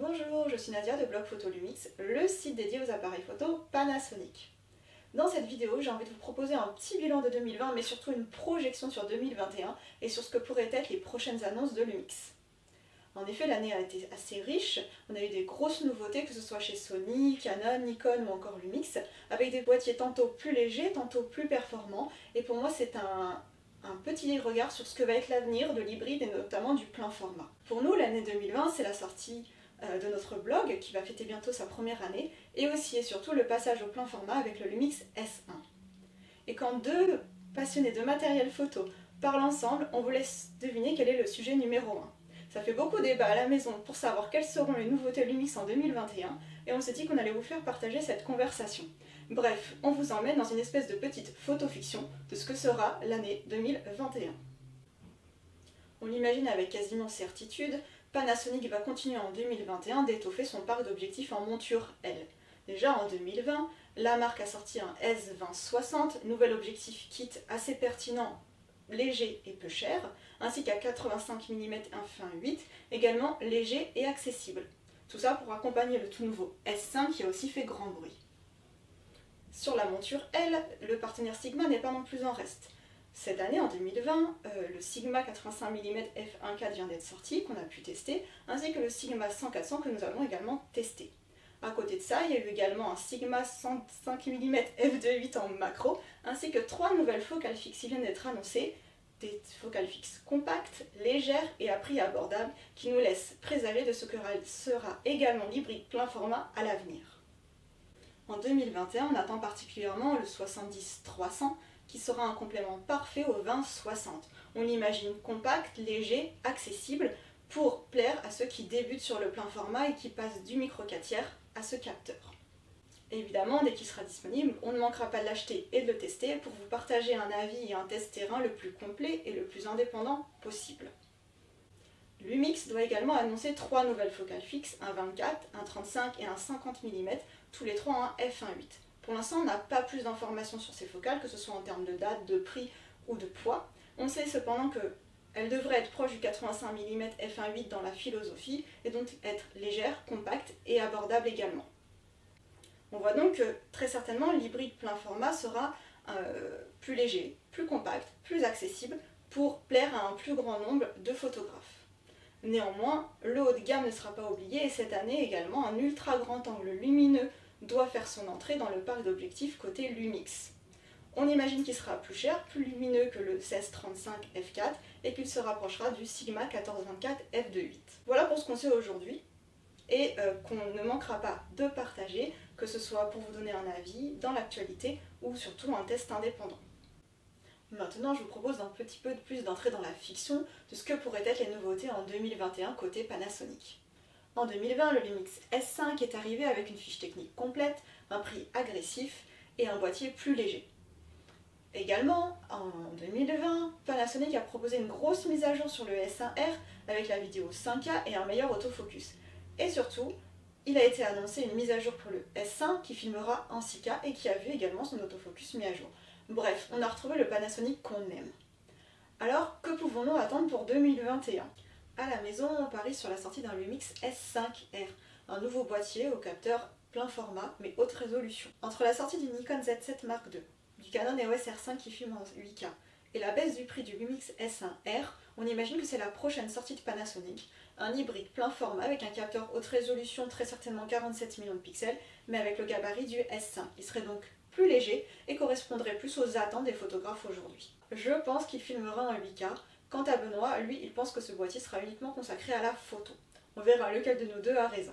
Bonjour, je suis Nadia de Blog Photo Lumix, le site dédié aux appareils photo Panasonic. Dans cette vidéo, j'ai envie de vous proposer un petit bilan de 2020, mais surtout une projection sur 2021 et sur ce que pourraient être les prochaines annonces de Lumix. En effet, l'année a été assez riche, on a eu des grosses nouveautés, que ce soit chez Sony, Canon, Nikon ou encore Lumix, avec des boîtiers tantôt plus légers, tantôt plus performants, et pour moi c'est un petit regard sur ce que va être l'avenir de l'hybride et notamment du plein format. Pour nous, l'année 2020, c'est la sortie de notre blog qui va fêter bientôt sa première année, et aussi et surtout le passage au plein format avec le Lumix S1. Et quand deux passionnés de matériel photo parlent ensemble, on vous laisse deviner quel est le sujet numéro 1. Ça fait beaucoup débat à la maison pour savoir quelles seront les nouveautés Lumix en 2021, et on s'est dit qu'on allait vous faire partager cette conversation. Bref, on vous emmène dans une espèce de petite photofiction de ce que sera l'année 2021. On l'imagine avec quasiment certitude, Panasonic va continuer en 2021 d'étoffer son parc d'objectifs en monture L. Déjà en 2020, la marque a sorti un S2060, nouvel objectif kit assez pertinent, léger et peu cher, ainsi qu'à 85 mm 1.8, également léger et accessible. Tout ça pour accompagner le tout nouveau S5 qui a aussi fait grand bruit. Sur la monture L, le partenaire Sigma n'est pas non plus en reste. Cette année, en 2020, le Sigma 85 mm f1.4 vient d'être sorti, qu'on a pu tester, ainsi que le Sigma 100-400 que nous avons également testé. À côté de ça, il y a eu également un Sigma 105 mm f2.8 en macro, ainsi que 3 nouvelles focales fixes qui viennent d'être annoncées, des focales fixes compactes, légères et à prix abordable, qui nous laissent présager de ce que sera également l'hybride plein format à l'avenir. En 2021, on attend particulièrement le 70-300, qui sera un complément parfait au 20-60. On l'imagine compact, léger, accessible, pour plaire à ceux qui débutent sur le plein format et qui passent du micro 4 tiers à ce capteur. Évidemment, dès qu'il sera disponible, on ne manquera pas de l'acheter et de le tester pour vous partager un avis et un test terrain le plus complet et le plus indépendant possible. Lumix doit également annoncer 3 nouvelles focales fixes, un 24, un 35 et un 50 mm, tous les 3 en f1.8. Pour l'instant, on n'a pas plus d'informations sur ces focales, que ce soit en termes de date, de prix ou de poids. On sait cependant qu'elles devraient être proches du 85 mm f1.8 dans la philosophie, et donc être légères, compactes et abordables également. On voit donc que très certainement l'hybride plein format sera plus léger, plus compact, plus accessible pour plaire à un plus grand nombre de photographes. Néanmoins, le haut de gamme ne sera pas oublié, et cette année également un ultra grand angle lumineux doit faire son entrée dans le parc d'objectifs côté Lumix. On imagine qu'il sera plus cher, plus lumineux que le 16-35 f4 et qu'il se rapprochera du Sigma 14-24 f2.8. Voilà pour ce qu'on sait aujourd'hui et qu'on ne manquera pas de partager, que ce soit pour vous donner un avis dans l'actualité ou surtout un test indépendant. Maintenant, je vous propose un petit peu plus d'entrer dans la fiction de ce que pourraient être les nouveautés en 2021 côté Panasonic. En 2020, le Lumix S5 est arrivé avec une fiche technique complète, un prix agressif et un boîtier plus léger. Également, en 2020, Panasonic a proposé une grosse mise à jour sur le S1R avec la vidéo 5K et un meilleur autofocus. Et surtout, il a été annoncé une mise à jour pour le S1 qui filmera en 6K et qui a vu également son autofocus mis à jour. Bref, on a retrouvé le Panasonic qu'on aime. Alors, que pouvons-nous attendre pour 2021 ? À la maison, on parie sur la sortie d'un Lumix S5R, un nouveau boîtier au capteur plein format mais haute résolution. Entre la sortie du Nikon Z7 Mark II, du Canon EOS R5 qui filme en 8K et la baisse du prix du Lumix S1R, on imagine que c'est la prochaine sortie de Panasonic, un hybride plein format avec un capteur haute résolution, très certainement 47 millions de pixels, mais avec le gabarit du S5. Il serait donc plus léger et correspondrait plus aux attentes des photographes aujourd'hui. Je pense qu'il filmera en 8K. Quant à Benoît, lui, il pense que ce boîtier sera uniquement consacré à la photo. On verra lequel de nous deux a raison.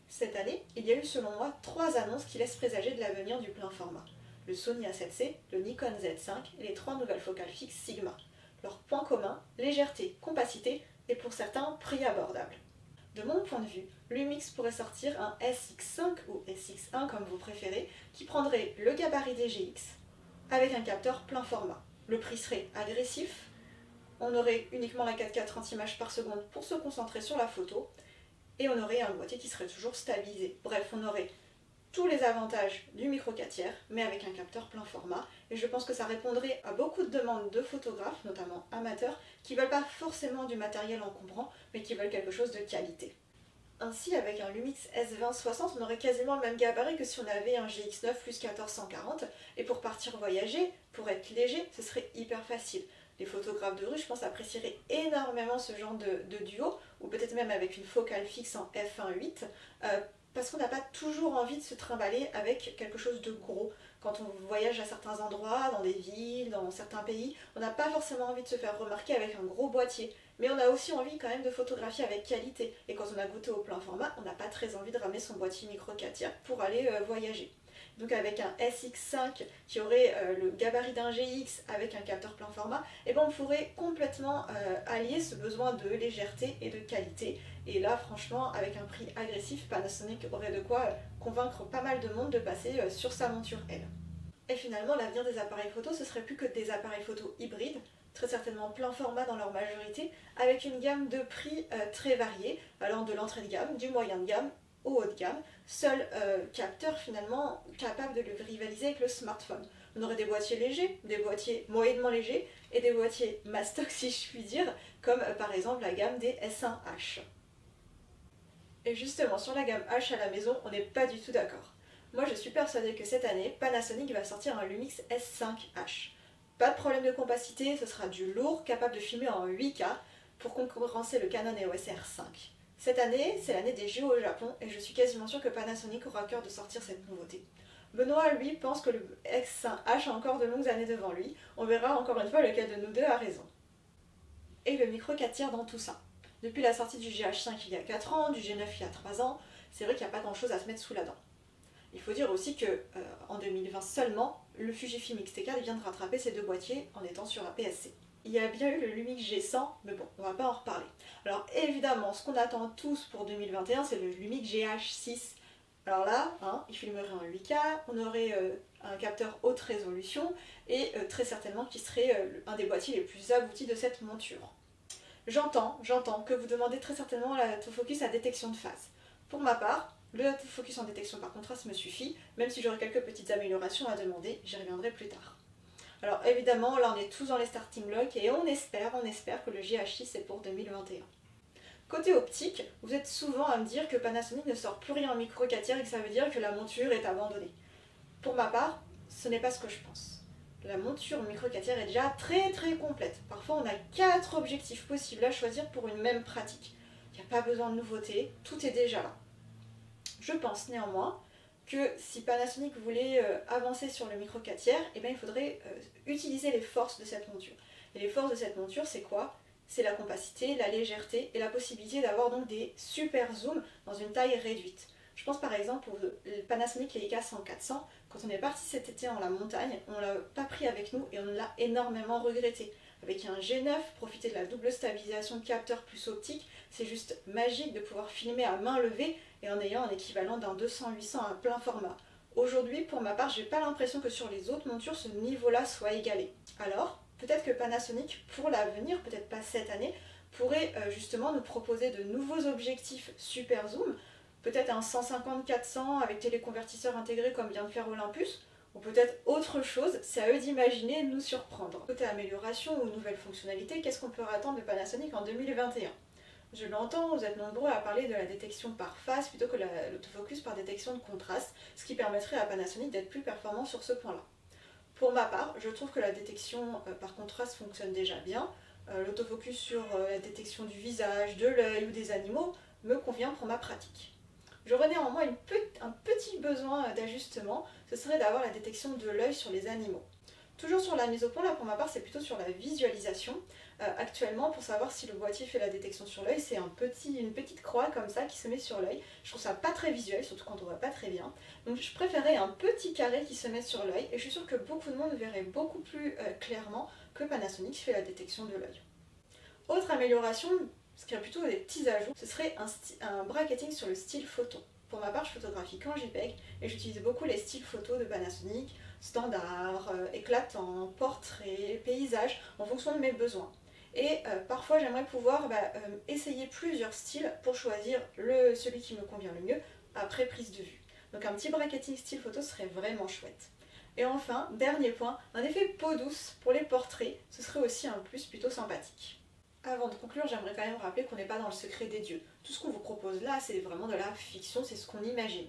Cette année, il y a eu selon moi 3 annonces qui laissent présager de l'avenir du plein format. Le Sony A7C, le Nikon Z5 et les 3 nouvelles focales fixes Sigma. Leur point commun, légèreté, compacité et pour certains, prix abordable. De mon point de vue, Lumix pourrait sortir un SX5 ou SX1 comme vous préférez, qui prendrait le gabarit des GX avec un capteur plein format. Le prix serait agressif, on aurait uniquement la 4K 30 images par seconde pour se concentrer sur la photo, et on aurait un boîtier qui serait toujours stabilisé. Bref, on aurait tous les avantages du micro 4 tiers, mais avec un capteur plein format, et je pense que ça répondrait à beaucoup de demandes de photographes, notamment amateurs, qui ne veulent pas forcément du matériel encombrant, mais qui veulent quelque chose de qualité. Ainsi, avec un Lumix S20-60, on aurait quasiment le même gabarit que si on avait un GX9 plus 1440. Et pour partir voyager, pour être léger, ce serait hyper facile. Les photographes de rue, je pense, apprécieraient énormément ce genre de duo, ou peut-être même avec une focale fixe en f1.8, parce qu'on n'a pas toujours envie de se trimballer avec quelque chose de gros. Quand on voyage à certains endroits, dans des villes, dans certains pays, on n'a pas forcément envie de se faire remarquer avec un gros boîtier. Mais on a aussi envie quand même de photographier avec qualité. Et quand on a goûté au plein format, on n'a pas très envie de ramener son boîtier micro 4 tiers pour aller voyager. Donc avec un SX5 qui aurait le gabarit d'un GX avec un capteur plein format, et ben on pourrait complètement allier ce besoin de légèreté et de qualité. Et là franchement avec un prix agressif, Panasonic aurait de quoi convaincre pas mal de monde de passer sur sa monture elle. Et finalement l'avenir des appareils photo ce serait plus que des appareils photo hybrides, très certainement plein format dans leur majorité, avec une gamme de prix très variée, allant de l'entrée de gamme, du moyen de gamme au haut de gamme, seul capteur finalement capable de le rivaliser avec le smartphone. On aurait des boîtiers légers, des boîtiers moyennement légers et des boîtiers mastoc si je puis dire, comme par exemple la gamme des S1H. Et justement sur la gamme H à la maison, on n'est pas du tout d'accord. Moi je suis persuadée que cette année, Panasonic va sortir un Lumix S5H. Pas de problème de compacité, ce sera du lourd, capable de filmer en 8K pour concurrencer le Canon EOS R5. Cette année, c'est l'année des JO au Japon et je suis quasiment sûre que Panasonic aura à cœur de sortir cette nouveauté. Benoît, lui, pense que le X1H a encore de longues années devant lui. On verra encore une fois lequel de nous deux a raison. Et le micro 4 tiers dans tout ça. Depuis la sortie du GH5 il y a 4 ans, du G9 il y a 3 ans, c'est vrai qu'il n'y a pas grand chose à se mettre sous la dent. Il faut dire aussi que en 2020 seulement, le Fujifilm X-T4 vient de rattraper ses deux boîtiers en étant sur APS-C. Il y a bien eu le Lumix G100, mais bon, on va pas en reparler. Alors évidemment, ce qu'on attend tous pour 2021, c'est le Lumix GH6. Alors là, il filmerait en 8K, on aurait un capteur haute résolution et très certainement qui serait un des boîtiers les plus aboutis de cette monture. J'entends que vous demandez très certainement l'autofocus à détection de phase. Pour ma part, le autofocus en détection par contraste me suffit, même si j'aurai quelques petites améliorations à demander, j'y reviendrai plus tard. Alors évidemment, là on est tous dans les starting blocks et on espère que le GH6 est pour 2021. Côté optique, vous êtes souvent à me dire que Panasonic ne sort plus rien en micro 4 tiers et que ça veut dire que la monture est abandonnée. Pour ma part, ce n'est pas ce que je pense. La monture micro 4 tiers est déjà très complète. Parfois on a 4 objectifs possibles à choisir pour une même pratique. Il n'y a pas besoin de nouveautés, tout est déjà là. Je pense néanmoins que si Panasonic voulait avancer sur le micro 4 tiers, eh bien, il faudrait utiliser les forces de cette monture. Et les forces de cette monture, c'est quoi? C'est la compacité, la légèreté et la possibilité d'avoir donc des super zooms dans une taille réduite. Je pense par exemple au Panasonic Leica 100-400. Quand on est parti cet été en la montagne, on ne l'a pas pris avec nous et on l'a énormément regretté. Avec un G9, profiter de la double stabilisation de capteur plus optique, c'est juste magique de pouvoir filmer à main levée et en ayant un équivalent d'un 200-800 à plein format. Aujourd'hui, pour ma part, j'ai pas l'impression que sur les autres montures, ce niveau-là soit égalé. Alors, peut-être que Panasonic, pour l'avenir, peut-être pas cette année, pourrait justement nous proposer de nouveaux objectifs super zoom, peut-être un 150-400 avec téléconvertisseur intégré comme vient de faire Olympus, ou peut-être autre chose, c'est à eux d'imaginer nous surprendre. Côté amélioration ou nouvelles fonctionnalités, qu'est-ce qu'on peut attendre de Panasonic en 2021 ? Je l'entends, vous êtes nombreux à parler de la détection par phase plutôt que l'autofocus par détection de contraste, ce qui permettrait à Panasonic d'être plus performant sur ce point-là. Pour ma part, je trouve que la détection par contraste fonctionne déjà bien. L'autofocus sur la détection du visage, de l'œil ou des animaux me convient pour ma pratique. J'aurais néanmoins un petit besoin d'ajustement, ce serait d'avoir la détection de l'œil sur les animaux. Toujours sur la mise au point, là pour ma part c'est plutôt sur la visualisation. Actuellement, pour savoir si le boîtier fait la détection sur l'œil, c'est une petite croix comme ça qui se met sur l'œil. Je trouve ça pas très visuel, surtout quand on voit pas très bien. Donc je préférais un petit carré qui se met sur l'œil et je suis sûre que beaucoup de monde verrait beaucoup plus clairement que Panasonic fait la détection de l'œil. Autre amélioration, ce qui est plutôt des petits ajouts, ce serait un bracketing sur le style photo. Pour ma part, je photographie qu'en JPEG et j'utilise beaucoup les styles photos de Panasonic, standard, éclatant, portrait, paysage, en fonction de mes besoins. Et parfois j'aimerais pouvoir essayer plusieurs styles pour choisir celui qui me convient le mieux après prise de vue. Donc un petit bracketing style photo serait vraiment chouette. Et enfin, dernier point, un effet peau douce pour les portraits, ce serait aussi un plus plutôt sympathique. Avant de conclure, j'aimerais quand même rappeler qu'on n'est pas dans le secret des dieux. Tout ce qu'on vous propose là, c'est vraiment de la fiction, c'est ce qu'on imagine.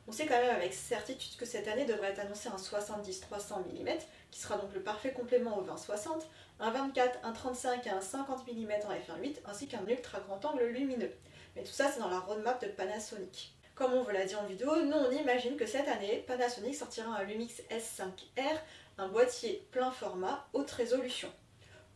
On sait quand même avec certitude que cette année devrait être annoncé un 70-300 mm, qui sera donc le parfait complément au 20-60, un 24, un 35 et un 50 mm en f1.8, ainsi qu'un ultra grand angle lumineux. Mais tout ça, c'est dans la roadmap de Panasonic. Comme on vous l'a dit en vidéo, nous on imagine que cette année, Panasonic sortira un Lumix S5R, un boîtier plein format, haute résolution.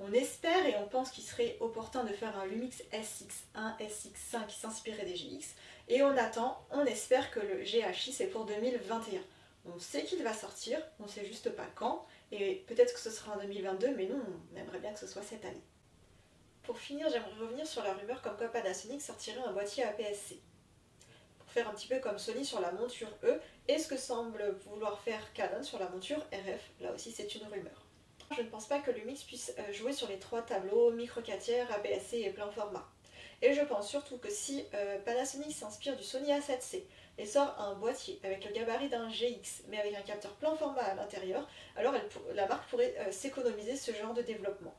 On espère et on pense qu'il serait opportun de faire un Lumix SX1, SX5 qui s'inspirait des GX. Et on attend, on espère que le GHI c'est pour 2021. On sait qu'il va sortir, on ne sait juste pas quand. Et peut-être que ce sera en 2022, mais nous on aimerait bien que ce soit cette année. Pour finir, j'aimerais revenir sur la rumeur comme quoi Panasonic sortirait un boîtier APS-C. Pour faire un petit peu comme Sony sur la monture E, et ce que semble vouloir faire Canon sur la monture RF, là aussi c'est une rumeur. Je ne pense pas que Lumix puisse jouer sur les trois tableaux, micro 4 tiers, APS-C et plein format. Et je pense surtout que si Panasonic s'inspire du Sony A7C et sort un boîtier avec le gabarit d'un GX mais avec un capteur plein format à l'intérieur, alors la marque pourrait s'économiser ce genre de développement.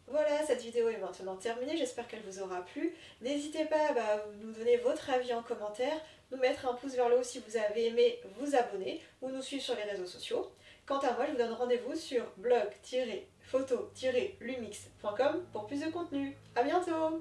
Voilà, cette vidéo est maintenant terminée, j'espère qu'elle vous aura plu. N'hésitez pas à nous donner votre avis en commentaire, nous mettre un pouce vers le haut si vous avez aimé, vous abonner ou nous suivre sur les réseaux sociaux. Quant à moi, je vous donne rendez-vous sur blog-photo-lumix.com pour plus de contenu. A bientôt!